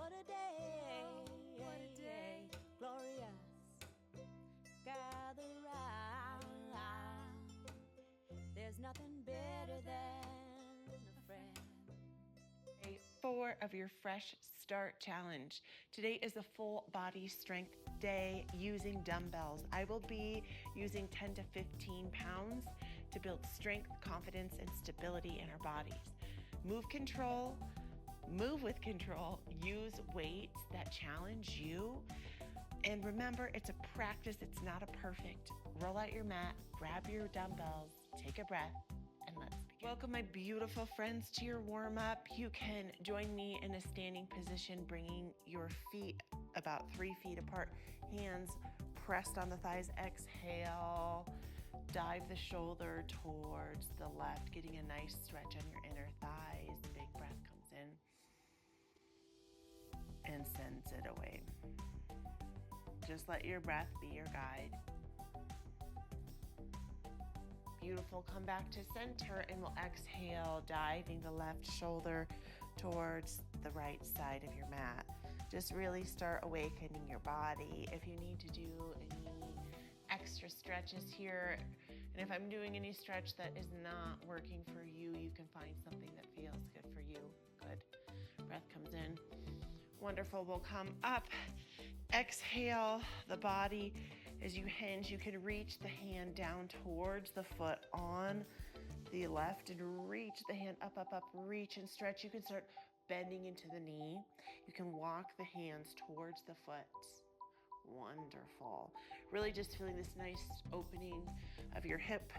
What a day, glorious. Gather round. There's nothing better than a friend. Day 4 of your Fresh Start Challenge. Today is a full body strength day using dumbbells. I will be using 10 to 15 pounds to build strength, confidence, and stability in our bodies. Move with control, use weights that challenge you. And remember, it's a practice, it's not a perfect. Roll out your mat, grab your dumbbells, take a breath, and let's begin. Welcome, my beautiful friends, to your warm-up. You can join me in a standing position, bringing your feet about 3 feet apart, hands pressed on the thighs. Exhale, dive the shoulder towards the left, getting a nice stretch on your inner thighs. Big breath comes in and sends it away. Just let your breath be your guide. Beautiful. Come back to center and we'll exhale, diving the left shoulder towards the right side of your mat. Just really start awakening your body. If you need to do any extra stretches here, and if I'm doing any stretch that is not working for you, you can find something that feels good for you. Good. Breath comes in. Wonderful. We'll come up. Exhale the body as you hinge. You can reach the hand down towards the foot on the left and reach the hand up, reach and stretch. You can start bending into the knee. You can walk the hands towards the foot. Wonderful. Really just feeling this nice opening of your hip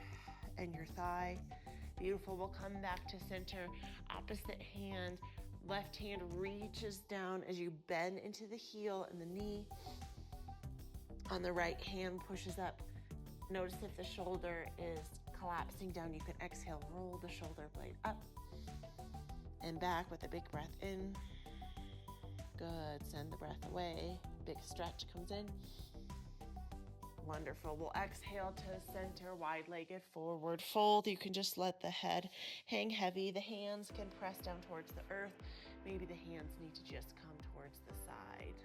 and your thigh. Beautiful. We'll come back to center. Opposite hand. Left hand reaches down as you bend into the heel and the knee. On the right hand pushes up. Notice if the shoulder is collapsing down, you can exhale, roll the shoulder blade up and back with a big breath in. Good, send the breath away. Big stretch comes in. Wonderful. We'll exhale to center, wide-legged forward fold. You can just let the head hang heavy. The hands can press down towards the earth. Maybe the hands need to just come towards the side.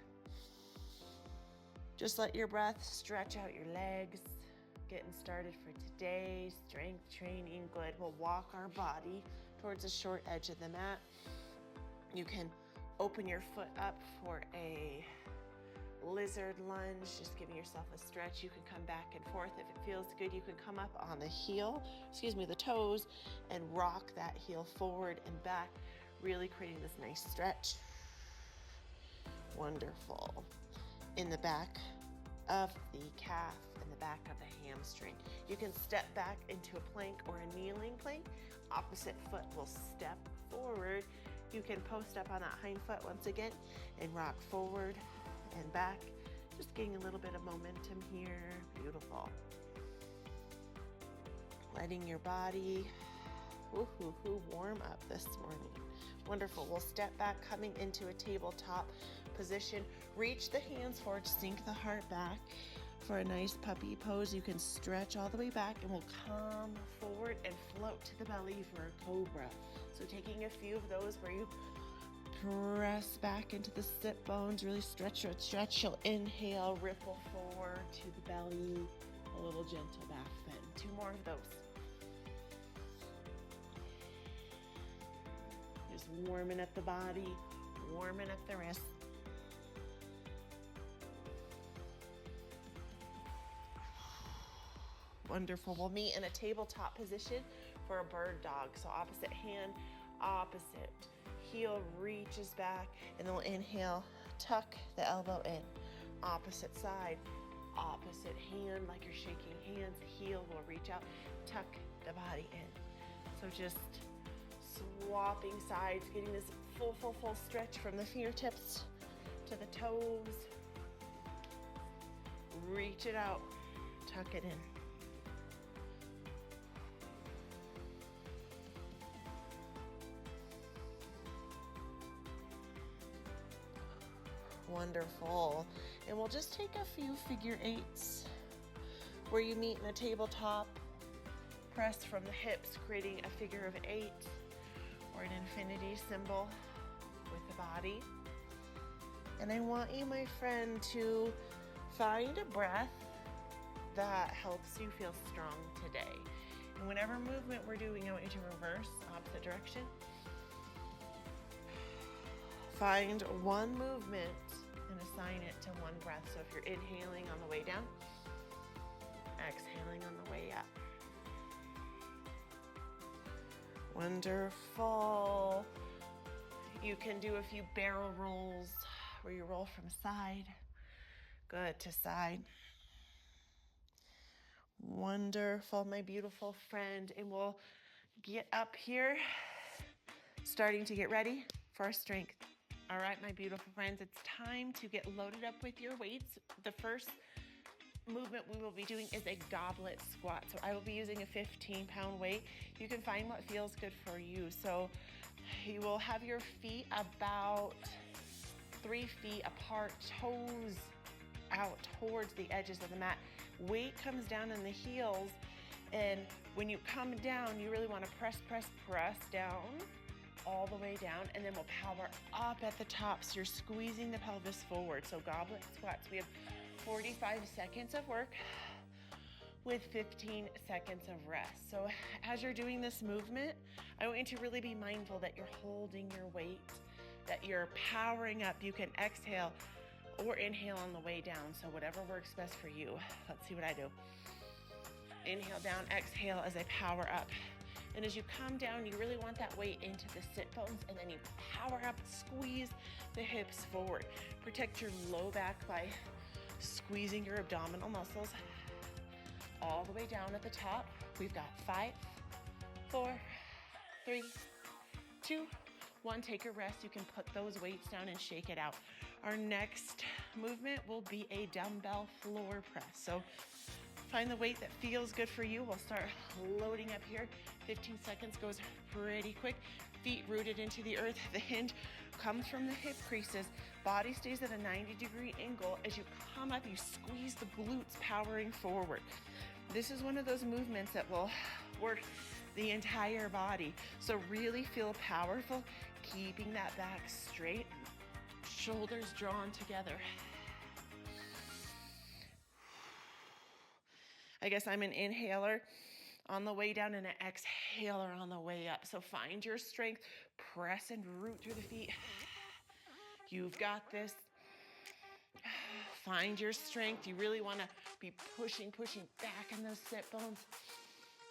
Just let your breath stretch out your legs. Getting started for today. Strength training. Good. We'll walk our body towards the short edge of the mat. You can open your foot up for a lizard lunge, just giving yourself a stretch. You can come back and forth. If it feels good, you can come up on the the toes, and rock that heel forward and back, really creating this nice stretch. Wonderful. In the back of the calf and the back of the hamstring. You can step back into a plank or a kneeling plank. Opposite foot will step forward. You can post up on that hind foot once again and rock forward and back, just getting a little bit of momentum here. Beautiful. Letting your body warm up this morning. Wonderful. We'll step back, coming into a tabletop position. Reach the hands forward, sink the heart back for a nice puppy pose. You can stretch all the way back and we'll come forward and float to the belly for a cobra. So taking a few of those where you press back into the sit bones, really stretch. You'll inhale, ripple forward to the belly, a little gentle back bend. 2 more of those. Just warming up the body, warming up the wrists. Wonderful. We'll meet in a tabletop position for a bird dog. So opposite hand, opposite heel reaches back, and then we'll inhale, tuck the elbow in. Opposite side, opposite hand, like you're shaking hands. Heel will reach out, tuck the body in. So just swapping sides, getting this full stretch from the fingertips to the toes. Reach it out, tuck it in. Wonderful. And we'll just take a few figure eights where you meet in a tabletop. Press from the hips, creating a figure of 8 or an infinity symbol with the body. And I want you, my friend, to find a breath that helps you feel strong today. And whatever movement we're doing, I want you to reverse, opposite direction. Find one movement and assign it to one breath. So if you're inhaling on the way down, exhaling on the way up. Wonderful. You can do a few barrel rolls where you roll from side, good, to side. Wonderful, my beautiful friend. And we'll get up here, starting to get ready for our strength. All right, my beautiful friends, it's time to get loaded up with your weights. The first movement we will be doing is a goblet squat. So I will be using a 15-pound weight. You can find what feels good for you. So you will have your feet about 3 feet apart, toes out towards the edges of the mat. Weight comes down in the heels, and when you come down, you really want to press down all the way down, and then we'll power up at the top. So you're squeezing the pelvis forward. So goblet squats, we have 45 seconds of work with 15 seconds of rest. So as you're doing this movement, I want you to really be mindful that you're holding your weight, that you're powering up. You can exhale or inhale on the way down. So whatever works best for you. Let's see what I do. Inhale down, exhale as I power up. And as you come down, you really want that weight into the sit bones, and then you power up, squeeze the hips forward. Protect your low back by squeezing your abdominal muscles all the way down at the top. We've got 5, 4, 3, 2, 1. Take a rest. You can put those weights down and shake it out. Our next movement will be a dumbbell floor press. So find the weight that feels good for you. We'll start loading up here. 15 seconds goes pretty quick. Feet rooted into the earth. The hinge comes from the hip creases. Body stays at a 90-degree angle. As you come up, you squeeze the glutes, powering forward. This is one of those movements that will work the entire body. So really feel powerful, keeping that back straight, shoulders drawn together. I guess I'm an inhaler on the way down and an exhaler on the way up. So find your strength, press and root through the feet. You've got this. Find your strength. You really want to be pushing back in those sit bones.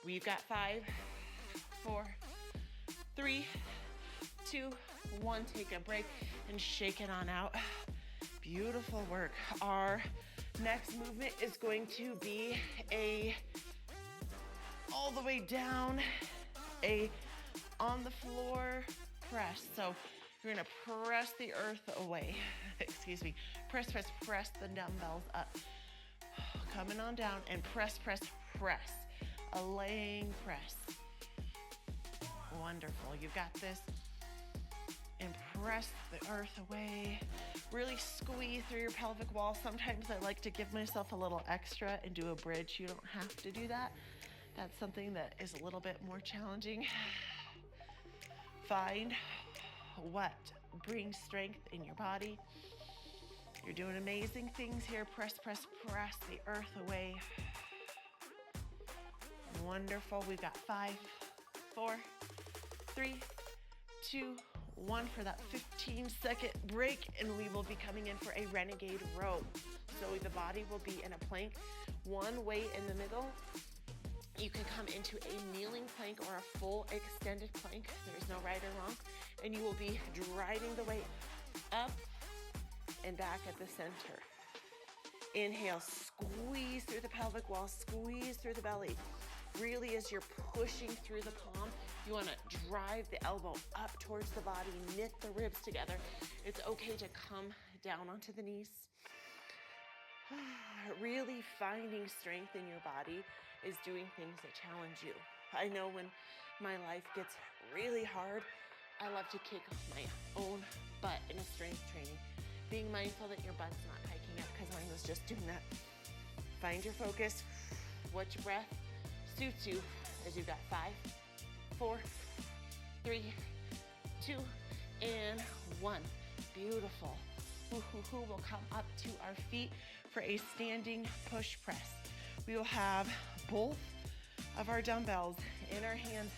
We've got 5, 4, 3, 2, 1. Take a break and shake it on out. Beautiful work. Our next movement is going to be a all the way down, a on the floor press. So you're gonna press the earth away. Excuse me. Press the dumbbells up. Coming on down and press. A laying press. Wonderful. You've got this. And press the earth away. Really squeeze through your pelvic wall. Sometimes I like to give myself a little extra and do a bridge. You don't have to do that. That's something that is a little bit more challenging. Find what brings strength in your body. You're doing amazing things here. Press the earth away. Wonderful. We've got 5, 4, 3, 2, 1 for that 15-second break, and we will be coming in for a renegade row. So the body will be in a plank, one weight in the middle. You can come into a kneeling plank or a full extended plank. There's no right or wrong. And you will be driving the weight up and back at the center. Inhale, squeeze through the pelvic wall, squeeze through the belly. Really, as you're pushing through the palm, you want to drive the elbow up towards the body, knit the ribs together. It's okay to come down onto the knees. Really finding strength in your body is doing things that challenge you. I know when my life gets really hard, I love to kick my own butt in a strength training. Being mindful that your butt's not hiking up, because mine was just doing that. Find your focus. Which breath suits you, as you've got 5, 4, 3, 2, and 1. Beautiful. We'll come up to our feet for a standing push press. We will have both of our dumbbells in our hands.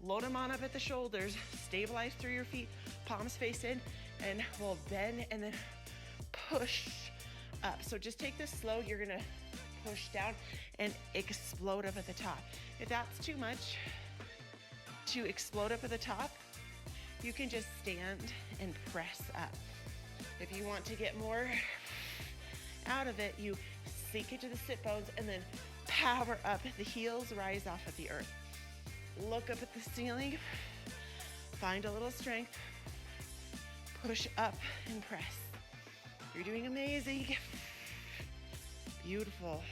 Load them on up at the shoulders, stabilize through your feet, palms face in, and we'll bend and then push up. So just take this slow. You're gonna push down and explode up at the top. If that's too much to explode up at the top, you can just stand and press up. If you want to get more out of it, you sink into the sit bones and then power up. The heels rise off of the earth. Look up at the ceiling. Find a little strength. Push up and press. You're doing amazing. Beautiful.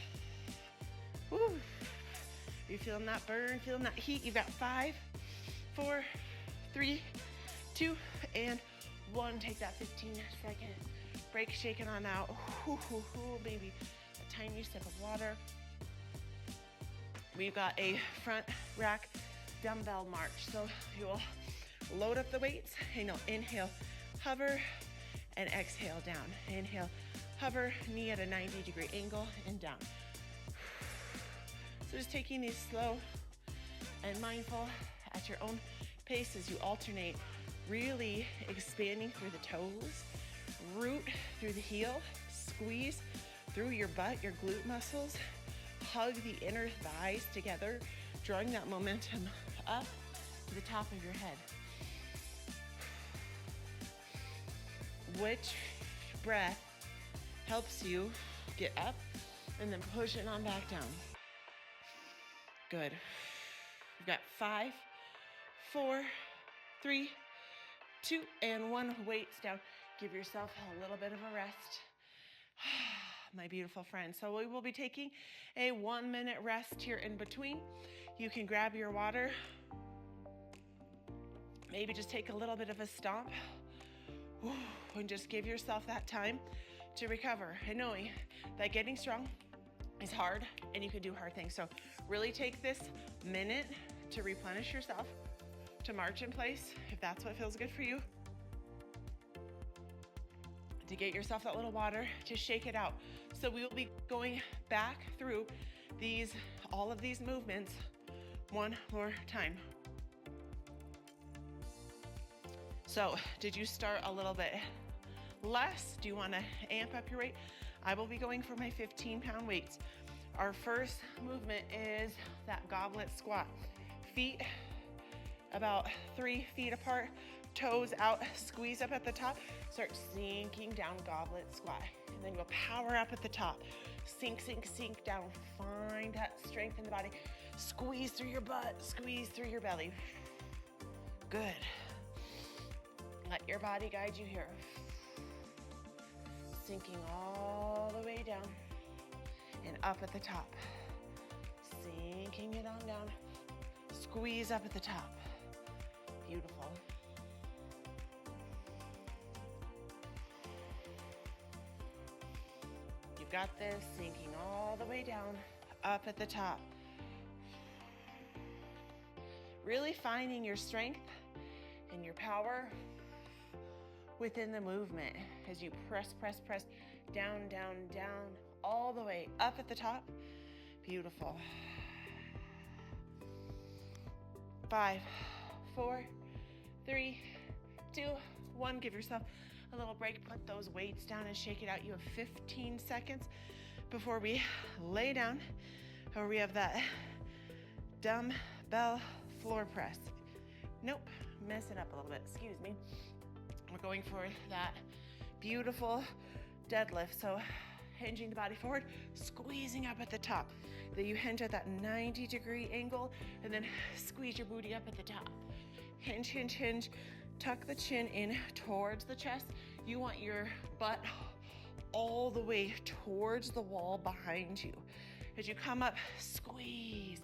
Woo. Are you feeling that burn? Feeling that heat? You've got 5, 4, 3, 2, and 1. Take that 15-second break. Shake it on out. Maybe a tiny sip of water. We've got a front rack dumbbell march. So you will load up the weights. Inhale, hover, and exhale down. Inhale, hover, knee at a 90-degree angle, and down. So just taking these slow and mindful at your own pace as you alternate, really expanding through the toes, root through the heel, squeeze through your butt, your glute muscles, hug the inner thighs together, drawing that momentum up to the top of your head. Which breath helps you get up and then push it on back down? Good. You've got 5, 4, 3, 2, and 1. Weights down. Give yourself a little bit of a rest. My beautiful friend. So we will be taking a 1-minute rest here in between. You can grab your water. Maybe just take a little bit of a stomp. And just give yourself that time to recover. And knowing that getting strong is hard and you can do hard things. So really take this minute to replenish yourself, to march in place if that's what feels good for you, to get yourself that little water, to shake it out. So we will be going back through all of these movements one more time. So did you start a little bit less? Do you want to amp up your weight? I will be going for my 15-pound weights. Our first movement is that goblet squat. Feet about 3 feet apart, toes out, squeeze up at the top, start sinking down, goblet squat. And then you'll power up at the top. Sink, sink, sink down. Find that strength in the body. Squeeze through your butt, squeeze through your belly. Good. Let your body guide you here. Sinking all the way down and up at the top. Sinking it on down. Squeeze up at the top. Beautiful. You've got this. Sinking all the way down, up at the top. Really finding your strength and your power within the movement as you press, press, press, down, down, down, all the way up at the top. Beautiful. 5, 4, 3, 2, 1. Give yourself a little break. Put those weights down and shake it out. You have 15 seconds before we lay down, or we have that dumbbell floor press. Nope, mess it up a little bit. Excuse me. We're going for that beautiful deadlift. So hinging the body forward, squeezing up at the top. Then you hinge at that 90-degree angle and then squeeze your booty up at the top. Hinge, hinge, hinge. Tuck the chin in towards the chest. You want your butt all the way towards the wall behind you. As you come up, squeeze.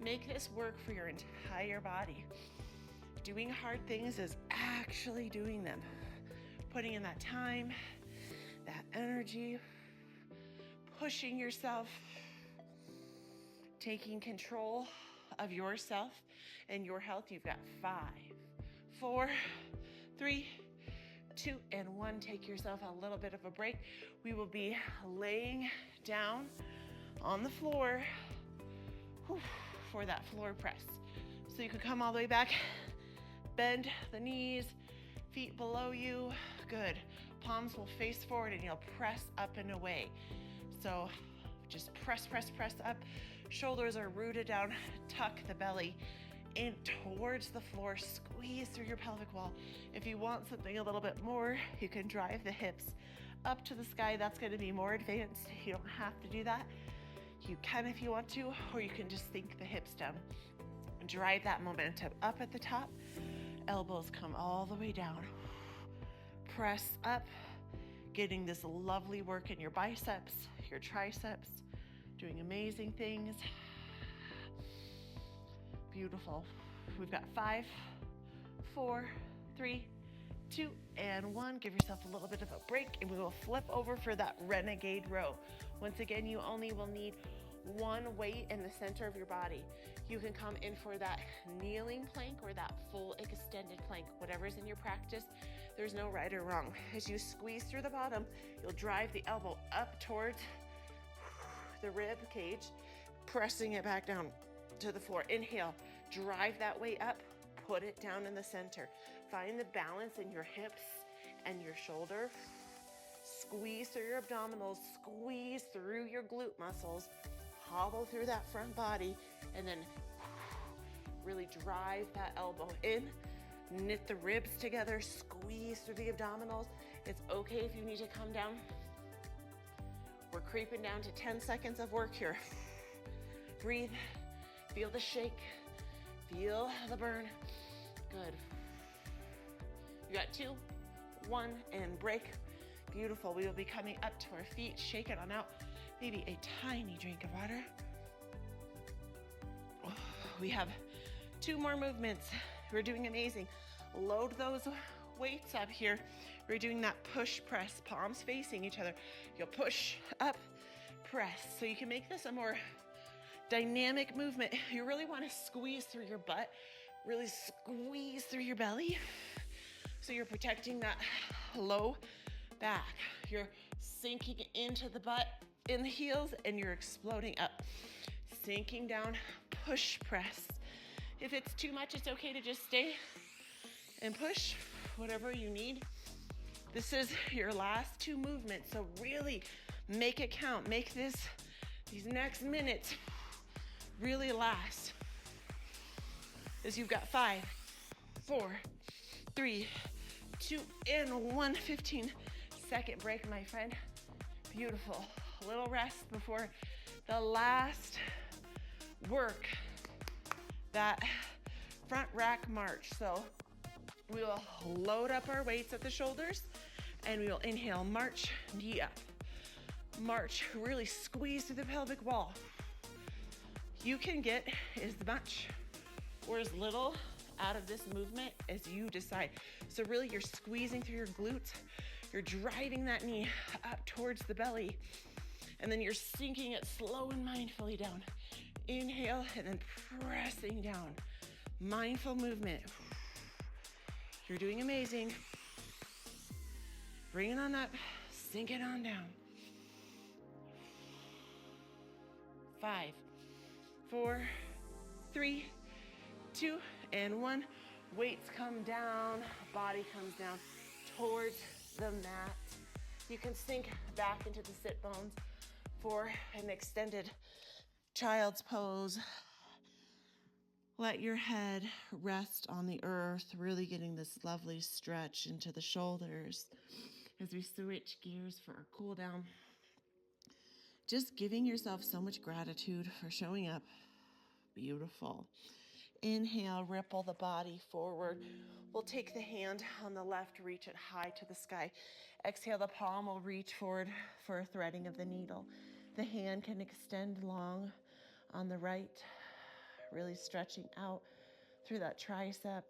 Make this work for your entire body. Doing hard things is actually doing them. Putting in that time, that energy, pushing yourself, taking control of yourself and your health. You've got 5, 4, 3, 2, and 1. Take yourself a little bit of a break. We will be laying down on the floor for that floor press. So you can come all the way back, bend the knees, feet below you. Good. Palms will face forward and you'll press up and away. So just press, press, press up. Shoulders are rooted down. Tuck the belly in towards the floor. Squeeze through your pelvic wall. If you want something a little bit more, you can drive the hips up to the sky. That's going to be more advanced. You don't have to do that. You can if you want to, or you can just sink the hips down. Drive that momentum up at the top. Elbows come all the way down. Press up, getting this lovely work in your biceps, your triceps, doing amazing things. Beautiful. We've got 5, 4, 3, 2, and 1. Give yourself a little bit of a break, and we will flip over for that renegade row. Once again, you only will need one weight in the center of your body. You can come in for that kneeling plank or that full extended plank, whatever's in your practice. There's no right or wrong. As you squeeze through the bottom, you'll drive the elbow up towards the rib cage, pressing it back down to the floor. Inhale, drive that weight up, put it down in the center. Find the balance in your hips and your shoulder. Squeeze through your abdominals, squeeze through your glute muscles, hobble through that front body, and then really drive that elbow in. Knit the ribs together, squeeze through the abdominals. It's okay if you need to come down. We're creeping down to 10 seconds of work here. Breathe, feel the shake, feel the burn. Good. You got 2, 1, and break. Beautiful. We will be coming up to our feet, shake it on out. Maybe a tiny drink of water. We have 2 more movements. We're doing amazing. Load those weights up here. We're doing that push press, palms facing each other. You'll push up, press. So you can make this a more dynamic movement. You really want to squeeze through your butt, really squeeze through your belly. So you're protecting that low back. You're sinking into the butt in the heels and you're exploding up. Sinking down, push press. If it's too much, it's okay to just stay and push whatever you need. This is your last 2 movements, so really make it count. Make these next minutes really last. As you've got 5, 4, 3, 2, and 1. 15-second break, my friend. Beautiful. A little rest before the last work, that front rack march. So we will load up our weights at the shoulders and we will inhale, march, knee up. March, really squeeze through the pelvic wall. You can get as much or as little out of this movement as you decide. So really you're squeezing through your glutes, you're driving that knee up towards the belly, and then you're sinking it slow and mindfully down. Inhale and then pressing down. Mindful movement. You're doing amazing. Bring it on up, sink it on down. 5, 4, 3, 2, and 1. Weights come down, body comes down towards the mat. You can sink back into the sit bones for an extended child's pose. Let your head rest on the earth, really getting this lovely stretch into the shoulders as we switch gears for our cool down. Just giving yourself so much gratitude for showing up. Beautiful. Inhale, ripple the body forward. We'll take the hand on the left, reach it high to the sky. Exhale, the palm will reach forward for a threading of the needle. The hand can extend long on the right, really stretching out through that tricep,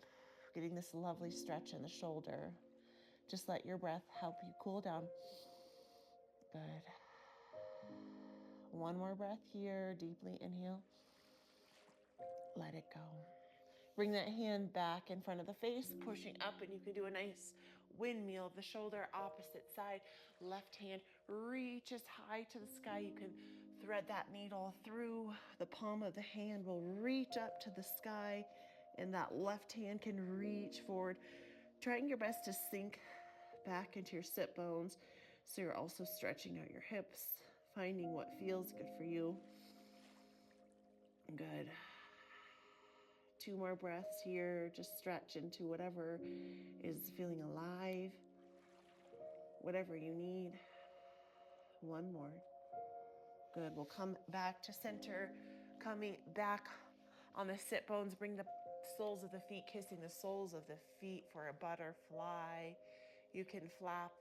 getting this lovely stretch in the shoulder. Just let your breath help you cool down. Good. One more breath here. Deeply inhale. Let it go. Bring that hand back in front of the face, pushing up, and you can do a nice windmill of the shoulder, opposite side. Left hand reaches high to the sky. You can thread that needle through. The palm of the hand will reach up to the sky, and that left hand can reach forward, trying your best to sink back into your sit bones. So you're also stretching out your hips, finding what feels good for you. Good. 2 more breaths here. Just stretch into whatever is feeling alive, whatever you need. 1 more. Good. We'll come back to center, coming back on the sit bones. Bring the soles of the feet, kissing the soles of the feet for a butterfly. You can flap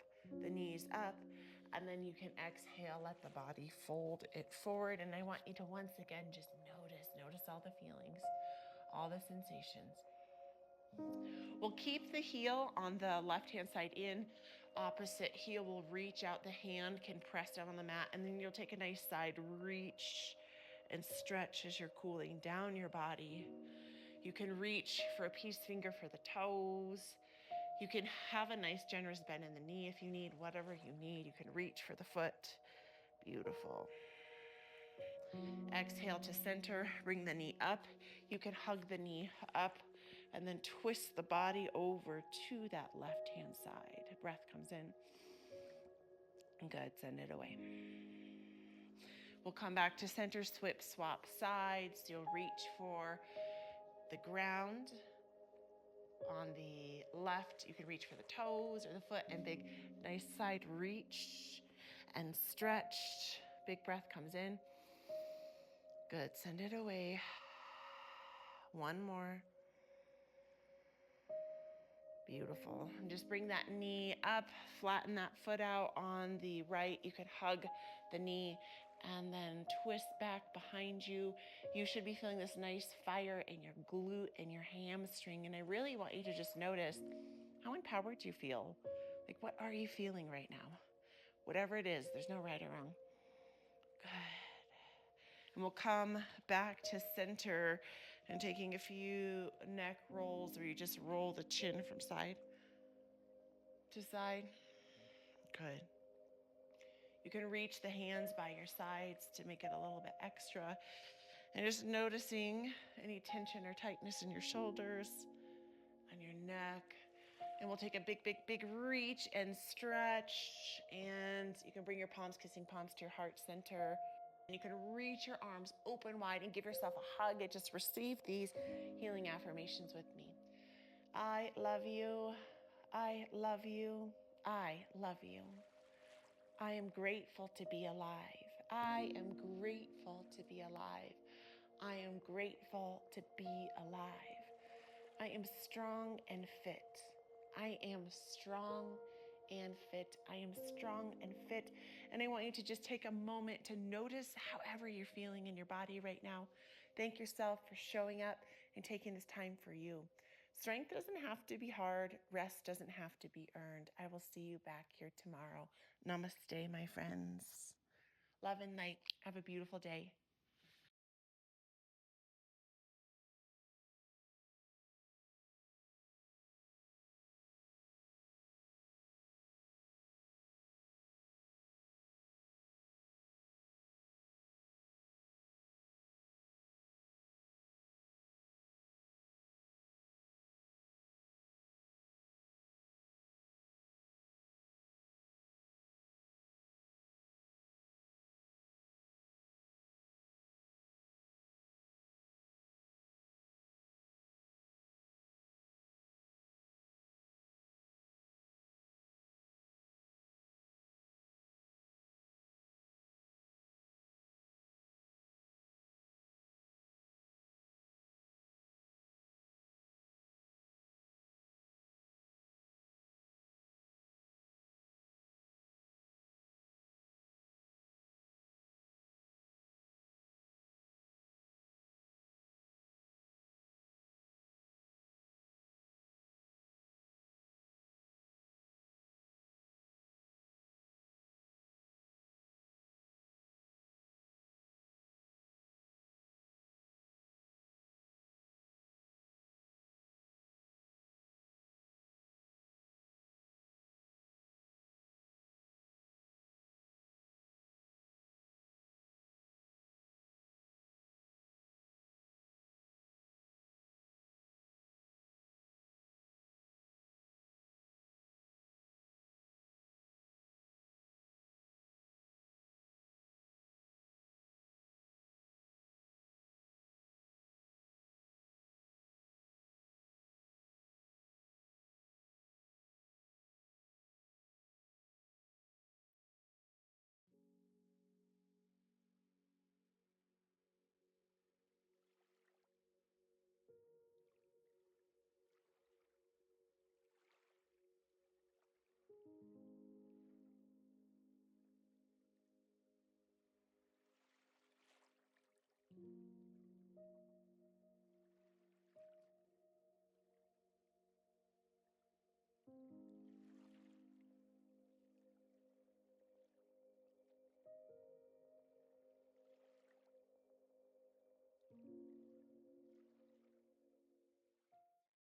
the knees up, and then you can exhale, let the body fold it forward. And I want you to once again just notice all the feelings, all the sensations. We'll keep the heel on the left-hand side in. Opposite heel will reach out. The hand can press down on the mat, and then you'll take a nice side reach and stretch as you're cooling down your body. You can reach for a peace finger for the toes. You can have a nice generous bend in the knee if you need, whatever you need. You can reach for the foot. Beautiful. Exhale to center, bring the knee up. You can hug the knee up and then twist the body over to that left-hand side. Breath comes in. Good, send it away. We'll come back to center, swap sides. You'll reach for the ground. On the left, you can reach for the toes or the foot, and big, nice side reach and stretch. Big breath comes in. Good, send it away. 1 more. Beautiful. And just bring that knee up, flatten that foot out on the right. You can hug the knee and then twist back behind you. You should be feeling this nice fire in your glute and your hamstring. And I really want you to just notice, how empowered do you feel? Like, what are you feeling right now? Whatever it is, there's no right or wrong. Good. And we'll come back to center and taking a few neck rolls where you just roll the chin from side to side. Good. You can reach the hands by your sides to make it a little bit extra. And just noticing any tension or tightness in your shoulders, on your neck. And we'll take a big reach and stretch. And you can bring your palms, kissing palms to your heart center. And you can reach your arms open wide and give yourself a hug and just receive these healing affirmations with me. I love you. I love you. I love you. I am grateful to be alive. I am grateful to be alive. I am grateful to be alive. I am strong and fit. I am strong and fit. I am strong and fit. And I want you to just take a moment to notice however you're feeling in your body right now. Thank yourself for showing up and taking this time for you. Strength doesn't have to be hard. Rest doesn't have to be earned. I will see you back here tomorrow. Namaste, my friends. Love and light. Have a beautiful day.